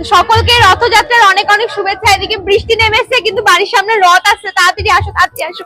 সকলকে রথযাত্রার অনেক অনেক শুভেচ্ছা। এদিকে বৃষ্টি নেমেছে কিন্তু বাড়ির সামনে রথ আসছে, তাড়াতাড়ি আসো, তাড়াতাড়ি আসো।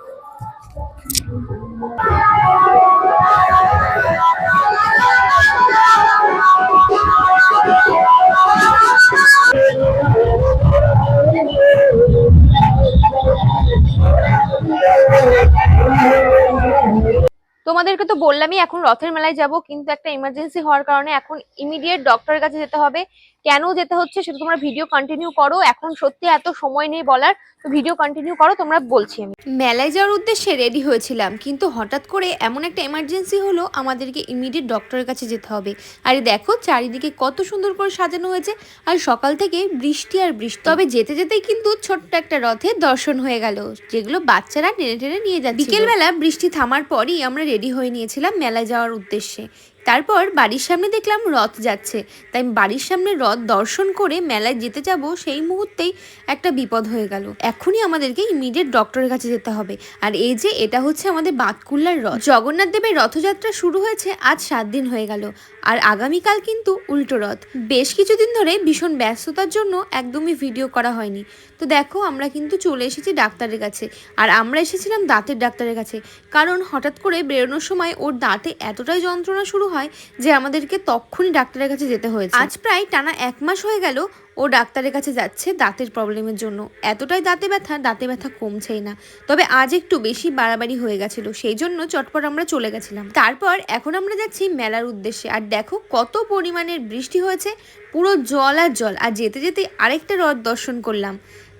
তোমাদেরকে তো বললামই এখন রথের মেলায় যাব, কিন্তু একটা ইমার্জেন্সি হওয়ার কারণে এখন ইমিডিয়েট ডক্টরের কাছে যেতে হবে। কেন যেতে হচ্ছে সেটা তোমরা ভিডিও কন্টিনিউ করো, এখন সত্যি এত সময় নেই বলার, তো ভিডিও কন্টিনিউ করো, তোমরা বলছি। আমি মেলায় যাওয়ার উদ্দেশ্যে রেডি হয়েছিলাম, কিন্তু হঠাৎ করে এমন একটা এমার্জেন্সি হলো, আমাদেরকে ইমিডিয়েট ডক্টরের কাছে যেতে হবে। আর দেখো চারিদিকে কত সুন্দর করে সাজানো হয়েছে, আর সকাল থেকে বৃষ্টি আর বৃষ্টি। তবে যেতে যেতেই কিন্তু ছোট্ট একটা রথের দর্শন হয়ে গেল, যেগুলো বাচ্চারা টেনে টেনে নিয়ে যাচ্ছে। বিকেলবেলা বৃষ্টি থামার পরই আমরা রেডি হয়ে নিয়েছিলাম মেলায় যাওয়ার উদ্দেশ্যে। তারপর বাড়ির সামনে দেখলাম রথ যাচ্ছে, তাই বাড়ির সামনে রথ দর্শন করে মেলায় যেতে যাব, সেই মুহূর্তেই একটা বিপদ হয়ে গেল। এখনই আমাদেরকে ইমিডিয়েট ডক্টরের কাছে যেতে হবে। আর এই যে এটা হচ্ছে আমাদের বাতকুল্লার রথ। জগন্নাথ দেবের রথযাত্রা শুরু হয়েছে আজ 7 দিন হয়ে গেল, আর আগামীকাল কিন্তু উল্টো রথ। বেশ কিছুদিন ধরে ভীষণ ব্যস্ততার জন্য একদমই ভিডিও করা হয়নি। তো দেখো আমরা কিন্তু চলে এসেছি ডাক্তারের কাছে, আর আমরা এসেছিলাম দাঁতের ডাক্তারের কাছে, কারণ হঠাৎ করে বেরোনোর সময় ওর দাঁতে এতটাই যন্ত্রণা শুরু হয় যে আমাদেরকে তখনই ডাক্তারের কাছে যেতে হয়েছে। আজ প্রায় টানা 1 মাস হয়ে গেল ও ডাক্তারের কাছে যাচ্ছে দাঁতের প্রবলেমের জন্য। এতটাই দাঁতে ব্যথা কমছেই না। তবে আজ একটু বেশি বাড়াবাড়ি হয়ে গেছিল, সেই জন্য চটপট আমরা চলে গেছিলাম। তারপর এখন আমরা যাচ্ছি মেলার উদ্দেশ্যে, আর দেখো কত পরিমাণের বৃষ্টি হয়েছে, পুরো জল আর জল। আর যেতে যেতে আরেকটা রথ দর্শন করলাম,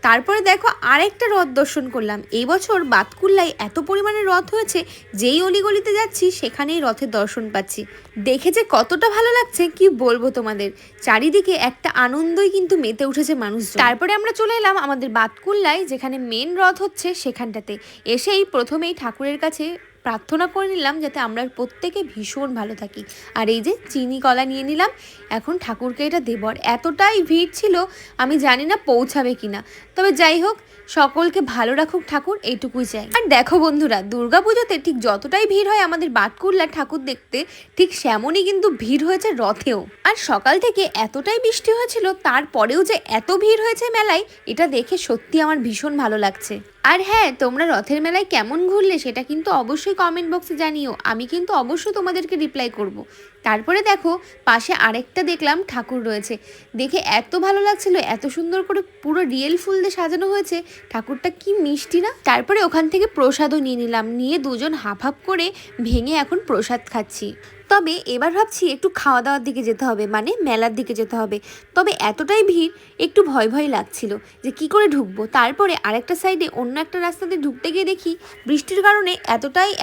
তারপরে দেখো আরেকটা রথ দর্শন করলাম। এই বছর বাতকুল্লায় এত পরিমাণে রথ হয়েছে, যেই অলিগলিতে যাচ্ছি সেখানেই রথের দর্শন পাচ্ছি। দেখে যে কতটা ভালো লাগছে কি বলবো তোমাদের, চারিদিকে একটা আনন্দই কিন্তু মেতে উঠেছে মানুষ। তারপরে আমরা চলে এলাম আমাদের বাতকুল্লায়, যেখানে মেন রথ হচ্ছে সেখানটাতে। এসেই প্রথমেই ঠাকুরের কাছে প্রার্থনা করে নিলাম যাতে আমরা প্রত্যেকে ভীষণ ভালো থাকি। আর এই যে চিনি কলা নিয়ে নিলাম, এখন ঠাকুরকে এটা দেব। আর এতটাই ভিড় ছিল, আমি জানি না পৌঁছাবে কিনা, তবে যাই হোক সকলকে ভালো রাখুক ঠাকুর, এইটুকুই চাই। আর দেখো বন্ধুরা, দুর্গাপুজোতে ঠিক যতটাই ভিড় হয় আমাদের বাতকুল্লার ঠাকুর দেখতে, ঠিক সেমনই কিন্তু ভিড় হয়েছে রথেও। আর সকাল থেকে এতটাই বৃষ্টি হয়েছিল, তারপরেও যে এত ভিড় হয়েছে মেলায়, এটা দেখে সত্যি আমার ভীষণ ভালো লাগছে। আর হ্যাঁ, তোমরা রথের মেলায় কেমন ঘুরলে সেটা কিন্তু অবশ্যই কমেন্ট বক্সে জানিও, আমি কিন্তু অবশ্যই তোমাদেরকে রিপ্লাই করব। তারপরে দেখো পাশে আরেকটা দেখলাম ঠাকুর রয়েছে, দেখে এত ভালো লাগছিল, এত সুন্দর করে পুরো রিয়েল ফুল দিয়ে সাজানো হয়েছে, ঠাকুরটা কি মিষ্টি না। তারপরে ওখান থেকে প্রসাদও নিয়ে নিলাম, নিয়ে দুজন হাফ হাফ করে ভেঙে এখন প্রসাদ খাচ্ছি। তবে এবার ভাবছি একটু খাওয়া দাওয়ার দিকে যেতে হবে, মানে মেলার দিকে যেতে হবে। তবে এতটাই ভিড়, একটু ভয় ভয় লাগছিল যে কি করে ঢুকবো। তারপরে আরেকটা সাইডে অন্য একটা রাস্তাতে ঢুকতে গিয়ে দেখি বৃষ্টির কারণে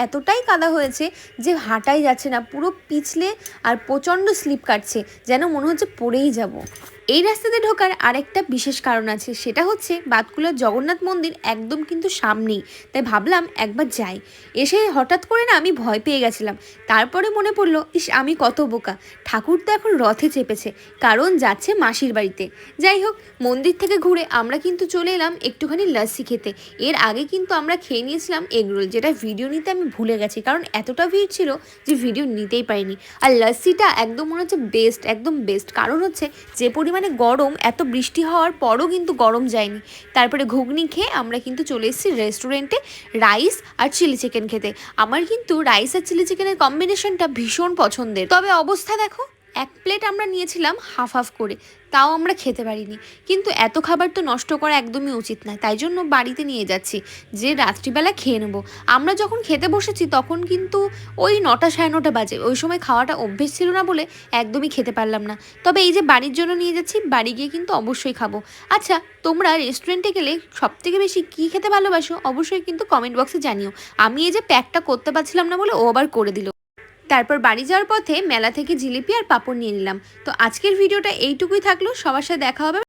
এতটাই কাদা হয়েছে যে হাঁটাই যাচ্ছে না, পুরো পিছলে আর প্রচণ্ড স্লিপ কাটছে, যেন মনে হচ্ছে পড়েই যাব। এই রাস্তাতে ঢোকার আরেকটা বিশেষ কারণ আছে, সেটা হচ্ছে বাতকুল্লার জগন্নাথ মন্দির একদম কিন্তু সামনেই, তাই ভাবলাম একবার যাই। এসে হঠাৎ করে না আমি ভয় পেয়ে গেছিলাম, তারপরে মনে পড়লো ইস আমি কত বোকা, ঠাকুর তো এখন রথে চেপেছে, কারণ যাচ্ছে মাসির বাড়িতে। যাই হোক, মন্দির থেকে ঘুরে আমরা কিন্তু চলে এলাম একটুখানি লাস্সি খেতে। এর আগে কিন্তু আমরা খেয়ে নিয়েছিলাম এগরোল, যেটা ভিডিও নিতে আমি ভুলে গেছি, কারণ এতটা ভিড় ছিল যে ভিডিও নিতেই পারিনি। আর লাস্সিটা একদম মনে হচ্ছে বেস্ট, একদম বেস্ট, কারণ হচ্ছে যে পরিমাণে গরম, এত বৃষ্টি হওয়ার পরও কিন্তু গরম যায়নি। তারপরে ঘুগনি খেয়ে আমরা কিন্তু চলে এসেছি রেস্টুরেন্টে রাইস আর চিলি চিকেন খেতে। আমার কিন্তু রাইস আর চিলি চিকেনের কম্বিনেশনটা ভীষণ পছন্দের। তবে অবস্থা দেখো, 1 প্লেট আমরা নিয়েছিলাম হাফ হাফ করে, তাও আমরা খেতে পারিনি। কিন্তু এত খাবার তো নষ্ট করা একদমই উচিত নয়, তাই জন্য বাড়িতে নিয়ে যাচ্ছি যে রাত্রিবেলা খেয়ে নেবো। আমরা যখন খেতে বসেছি তখন কিন্তু ওই 9টা সাড়ে 9টা বাজে, ওই সময় খাওয়াটা অভ্যেস ছিল না বলে একদমই খেতে পারলাম না। তবে এই যে বাড়ির জন্য নিয়ে যাচ্ছি, বাড়ি গিয়ে কিন্তু অবশ্যই খাবো। আচ্ছা, তোমরা রেস্টুরেন্টে গেলে সবথেকে বেশি কী খেতে ভালোবাসো অবশ্যই কিন্তু কমেন্ট বক্সে জানিও। আমি এই যে প্যাকটা করতে পারছিলাম না বলে ও আবার করে দিল। তারপর বাড়ি যাওয়ার পথে মেলা থেকে জিলিপি আর পাঁপড় নিয়ে নিলাম। তো আজকের ভিডিওটা এইটুকুই থাকলো, সবার সাথে দেখা হবে।